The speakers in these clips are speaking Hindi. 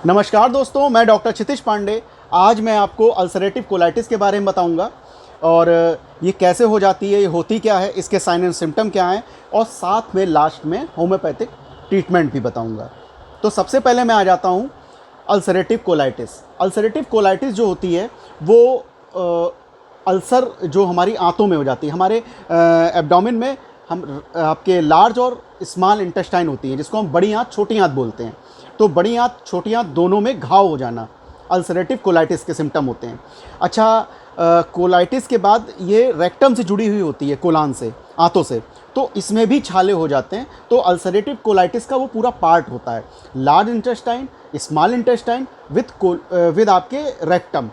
नमस्कार दोस्तों, मैं डॉक्टर क्षितिज पांडे। आज मैं आपको अल्सरेटिव कोलाइटिस के बारे में बताऊंगा और ये कैसे हो जाती है, ये होती क्या है, इसके साइन एंड सिम्टम क्या हैं और साथ में लास्ट में होम्योपैथिक ट्रीटमेंट भी बताऊंगा। तो सबसे पहले मैं आ जाता हूँ अल्सरेटिव कोलाइटिस। अल्सरेटिव कोलाइटिस जो होती है वो अल्सर जो हमारी आंतों में हो जाती है, हमारे एब्डोमेन में हम आपके लार्ज और स्मॉल इंटेस्टाइन होती हैं, जिसको हम बड़ी आंत छोटी आंत बोलते हैं। तो बड़ी आंत छोटी आंत दोनों में घाव हो जाना अल्सरेटिव कोलाइटिस के सिम्टम होते हैं। अच्छा, कोलाइटिस के बाद ये रेक्टम से जुड़ी हुई होती है, कोलान से, आंतों से, तो इसमें भी छाले हो जाते हैं। तो अल्सरेटिव कोलाइटिस का वो पूरा पार्ट होता है, large intestine, small intestine with आपके रेक्टम,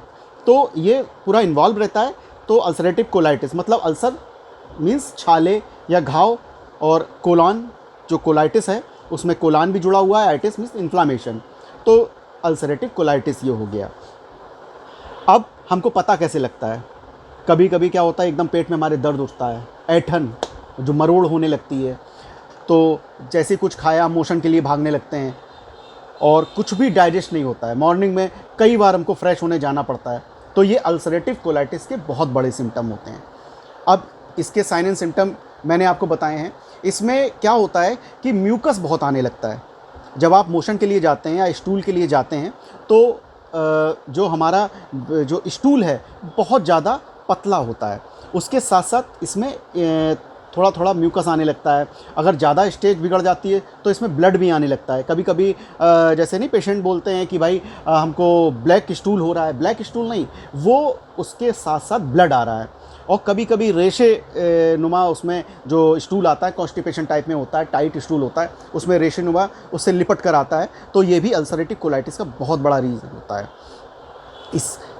तो ये पूरा इन्वॉल्व रहता है। तो अल्सरेटिव कोलाइटिस मतलब अल्सर मीन्स छाले या घाव, और कोलान जो कोलाइटिस है उसमें कोलान भी जुड़ा हुआ है, आइटिस मीन्स इन्फ्लामेशन। तो अल्सरेटिव कोलाइटिस ये हो गया। अब हमको पता कैसे लगता है? कभी कभी क्या होता है, एकदम पेट में हमारे दर्द उठता है, ऐठन जो मरोड़ होने लगती है, तो जैसे कुछ खाया मोशन के लिए भागने लगते हैं और कुछ भी डाइजेस्ट नहीं होता है। मॉर्निंग में कई बार हमको फ्रेश होने जाना पड़ता है। तो ये अल्सरेटिव कोलाइटिस के बहुत बड़े सिम्टम होते हैं। अब इसके साइन एंड सिम्टम मैंने आपको बताए हैं। इसमें क्या होता है कि म्यूकस बहुत आने लगता है। जब आप मोशन के लिए जाते हैं या स्टूल के लिए जाते हैं तो जो हमारा जो स्टूल है बहुत ज़्यादा पतला होता है, उसके साथ साथ इसमें थोड़ा थोड़ा म्यूकस आने लगता है। अगर ज़्यादा स्टेज बिगड़ जाती है तो इसमें ब्लड भी आने लगता है। कभी कभी जैसे नहीं, पेशेंट बोलते हैं कि भाई हमको ब्लैक स्टूल हो रहा है। ब्लैक स्टूल नहीं, वो उसके साथ साथ ब्लड आ रहा है। और कभी कभी रेशे नुमा उसमें जो स्टूल आता है, कॉन्स्टिपेशन टाइप में होता है, टाइट स्टूल होता है, उसमें रेशे नुमा उससे लिपट कर आता है। तो ये भी अल्सरेटिव कोलाइटिस का बहुत बड़ा रीज़न होता है।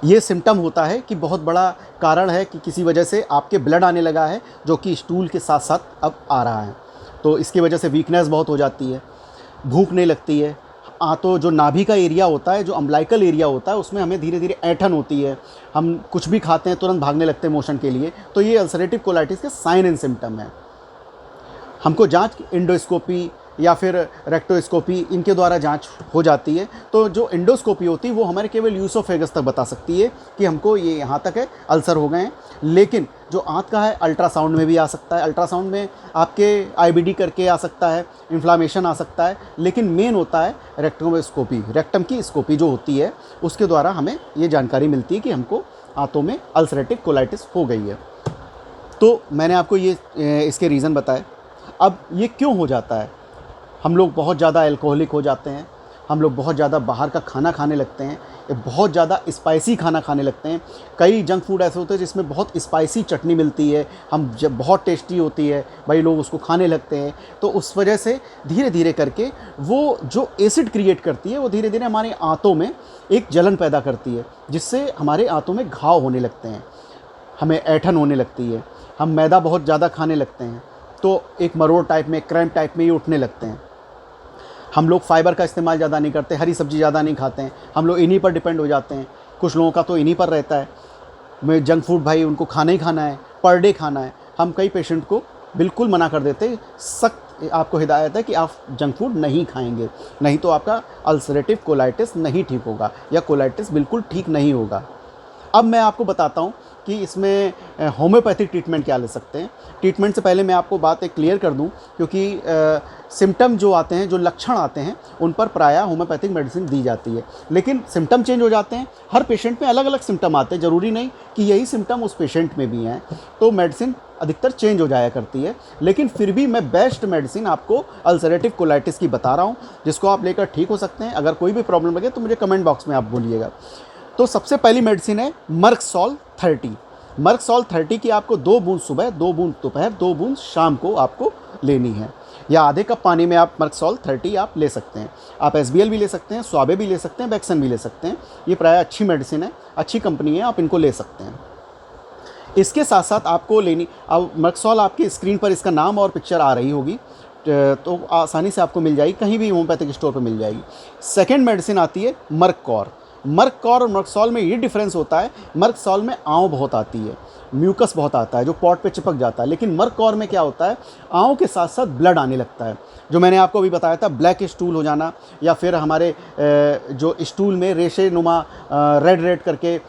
ये सिम्टम होता है कि बहुत बड़ा कारण है कि किसी वजह से आपके ब्लड आने लगा है, जो कि स्टूल के साथ साथ अब आ रहा है। तो इसकी वजह से वीकनेस बहुत हो जाती है, भूख नहीं लगती है। तो जो नाभि का एरिया होता है, जो अम्बलाइकल एरिया होता है, उसमें हमें धीरे धीरे ऐंठन होती है। हम कुछ भी खाते हैं तुरंत भागने लगते हैं मोशन के लिए। तो ये अल्सरेटिव कोलाइटिस के साइन एंड सिम्टम है। हमको जांच एंडोस्कोपी या फिर रेक्टोस्कोपी, इनके द्वारा जांच हो जाती है। तो जो एंडोस्कोपी होती है वो हमारे केवल यूसोफेगस तक बता सकती है कि हमको ये यहाँ तक है, अल्सर हो गए हैं। लेकिन जो आंत का है, अल्ट्रासाउंड में भी आ सकता है। अल्ट्रासाउंड में आपके आईबीडी करके आ सकता है, इन्फ्लामेशन आ सकता है। लेकिन मेन होता है रेक्टोस्कोपी, रेक्टम की स्कोपी जो होती है, उसके द्वारा हमें ये जानकारी मिलती है कि हमको आंतों में अल्सरेटिव कोलाइटिस हो गई है। तो मैंने आपको ये इसके रीज़न बताए। अब ये क्यों हो जाता है? हम लोग बहुत ज़्यादा अल्कोहलिक हो जाते हैं, हम लोग बहुत ज़्यादा बाहर का खाना खाने लगते हैं, बहुत ज़्यादा स्पाइसी खाना खाने लगते हैं। कई जंक फूड ऐसे होते हैं जिसमें बहुत स्पाइसी चटनी मिलती है, हम जब बहुत टेस्टी होती है, भाई लोग उसको खाने लगते हैं। तो उस वजह से धीरे धीरे करके वो जो एसिड क्रिएट करती है, वो धीरे धीरे हमारे आंतों में एक जलन पैदा करती है, जिससे हमारे आंतों में घाव होने लगते हैं, हमें ऐंठन होने लगती है। हम मैदा बहुत ज़्यादा खाने लगते हैं तो एक मरोड़ टाइप में, क्रैम्प टाइप में ये उठने लगते हैं। हम लोग फाइबर का इस्तेमाल ज़्यादा नहीं करते, हरी सब्ज़ी ज़्यादा नहीं खाते हैं, हम लोग इन्हीं पर डिपेंड हो जाते हैं। कुछ लोगों का तो इन्हीं पर रहता है, मैं जंक फूड भाई उनको खाना ही खाना है, पर डे खाना है। हम कई पेशेंट को बिल्कुल मना कर देते हैं, सख्त आपको हिदायत है कि आप जंक फूड नहीं खाएंगे, नहीं तो आपका अल्सरेटिव कोलाइटिस नहीं ठीक होगा या कोलाइटिस बिल्कुल ठीक नहीं होगा। अब मैं आपको बताता हूँ कि इसमें होम्योपैथिक ट्रीटमेंट क्या ले सकते हैं। ट्रीटमेंट से पहले मैं आपको बात एक क्लियर कर दूं, क्योंकि सिम्टम जो आते हैं, जो लक्षण आते हैं, उन पर प्रायः होम्योपैथिक मेडिसिन दी जाती है। लेकिन सिम्टम चेंज हो जाते हैं, हर पेशेंट में अलग अलग सिम्टम आते हैं, ज़रूरी नहीं कि यही सिम्टम उस पेशेंट में भी हैं। तो मेडिसिन अधिकतर चेंज हो जाया करती है। लेकिन फिर भी मैं बेस्ट मेडिसिन आपको अल्सरेटिव कोलाइटिस की बता रहा हूँ, जिसको आप लेकर ठीक हो सकते हैं। अगर कोई भी प्रॉब्लम लगे तो मुझे कमेंट बॉक्स में आप बोलिएगा। तो सबसे पहली मेडिसिन है मर्कसॉल 30। मर्कसॉल 30 की आपको 2 बूंद सुबह, 2 बूंद दोपहर, 2 बूंद शाम को आपको लेनी है, या आधे कप पानी में आप मर्कसॉल 30 आप ले सकते हैं। आप एसबीएल भी ले सकते हैं, स्वाबे भी ले सकते हैं, बैक्सन भी ले सकते हैं। ये प्राय अच्छी मेडिसिन है, अच्छी कंपनी है, आप इनको ले सकते हैं। इसके साथ साथ आपको लेनी, अब मर्कसॉल आपकी स्क्रीन पर इसका नाम और पिक्चर आ रही होगी, तो आसानी से आपको मिल जाएगी, कहीं भी होम्योपैथिक स्टोर पर मिल जाएगी। सेकेंड मेडिसिन आती है मर्ककॉर। मर्ककॉर और मर्कसॉल में ये डिफरेंस होता है, मर्कसॉल में आंव बहुत आती है, म्यूकस बहुत आता है जो पॉट पे चिपक जाता है, लेकिन मर्ककॉर में क्या होता है, आंव के साथ साथ ब्लड आने लगता है। जो मैंने आपको अभी बताया था, ब्लैक स्टूल हो जाना, या फिर हमारे जो स्टूल में रेशे नुमा रेड रेड करके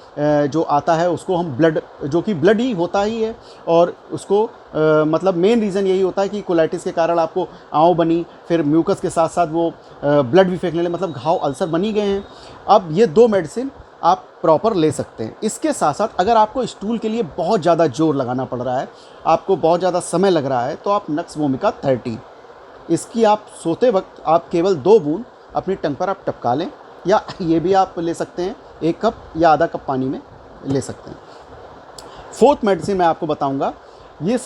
जो आता है, उसको हम ब्लड, जो कि ब्लड ही होता ही है, और उसको मतलब मेन रीज़न यही होता है कि कोलाइटिस के कारण आपको आंव बनी, फिर म्यूकस के साथ साथ वो ब्लड भी फेंकने लगे, मतलब घाव अल्सर बनी गए हैं। अब ये 2 मेडिसिन आप प्रॉपर ले सकते हैं। इसके साथ साथ अगर आपको स्टूल के लिए बहुत ज़्यादा जोर लगाना पड़ रहा है, आपको बहुत ज़्यादा समय लग रहा है, तो आप नक्स वोमिका 30, इसकी आप सोते वक्त आप केवल 2 बूंद अपनी टंग पर आप टपका लें, या ये भी आप ले सकते हैं 1 कप या आधा कप पानी में ले सकते हैं। 4th मेडिसिन मैं आपको बताऊंगा, ये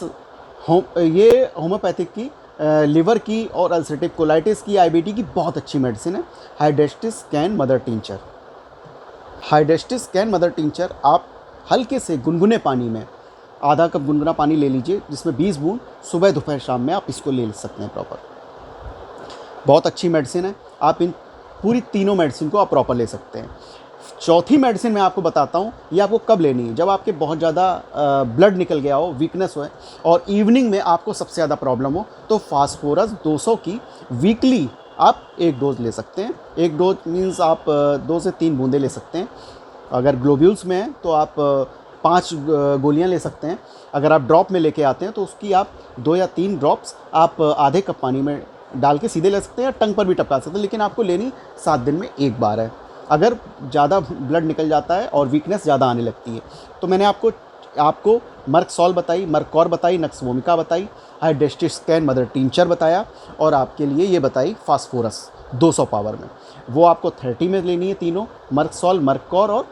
होम्योपैथिक की लिवर की और अल्सरेटिव कोलाइटिस की, IBD की बहुत अच्छी मेडिसिन है, Hydrastis can mother tincture. Hydrastis can mother tincture आप हल्के से गुनगुने पानी में, आधा कप गुनगुना पानी ले लीजिए, जिसमें 20 बूंद सुबह दोपहर शाम में आप इसको ले सकते हैं प्रॉपर। बहुत अच्छी मेडिसिन है, आप इन पूरी तीनों मेडिसिन को आप प्रॉपर ले सकते हैं। 4थी मेडिसिन मैं आपको बताता हूँ, ये आपको कब लेनी है, जब आपके बहुत ज़्यादा ब्लड निकल गया हो, वीकनेस हो, और इवनिंग में आपको सबसे ज़्यादा प्रॉब्लम हो, तो फास्फोरस 200 की वीकली आप 1 डोज ले सकते हैं। 1 डोज मीन्स आप 2 से 3 बूंदे ले सकते हैं। अगर ग्लोब्यूल्स में हैं तो आप 5 गोलियां ले सकते हैं। अगर आप ड्रॉप में लेके आते हैं तो उसकी आप 2 या 3 ड्रॉप्स आप आधे कप पानी में डाल के सीधे ले सकते हैं, या टंग पर भी टपका सकते हैं, लेकिन आपको लेनी 7 दिन में 1 बार है। अगर ज़्यादा ब्लड निकल जाता है और वीकनेस ज़्यादा आने लगती है, तो मैंने आपको मर्कसॉल बताई, मर्ककॉर बताई, नक्स वोमिका बताई, हाइड्रेस्टिस कैन मदर टिंचर बताया, और आपके लिए ये बताई फास्फोरस 200 पावर में। वो आपको 30 में लेनी है तीनों, मर्कसॉल, मर्ककॉर और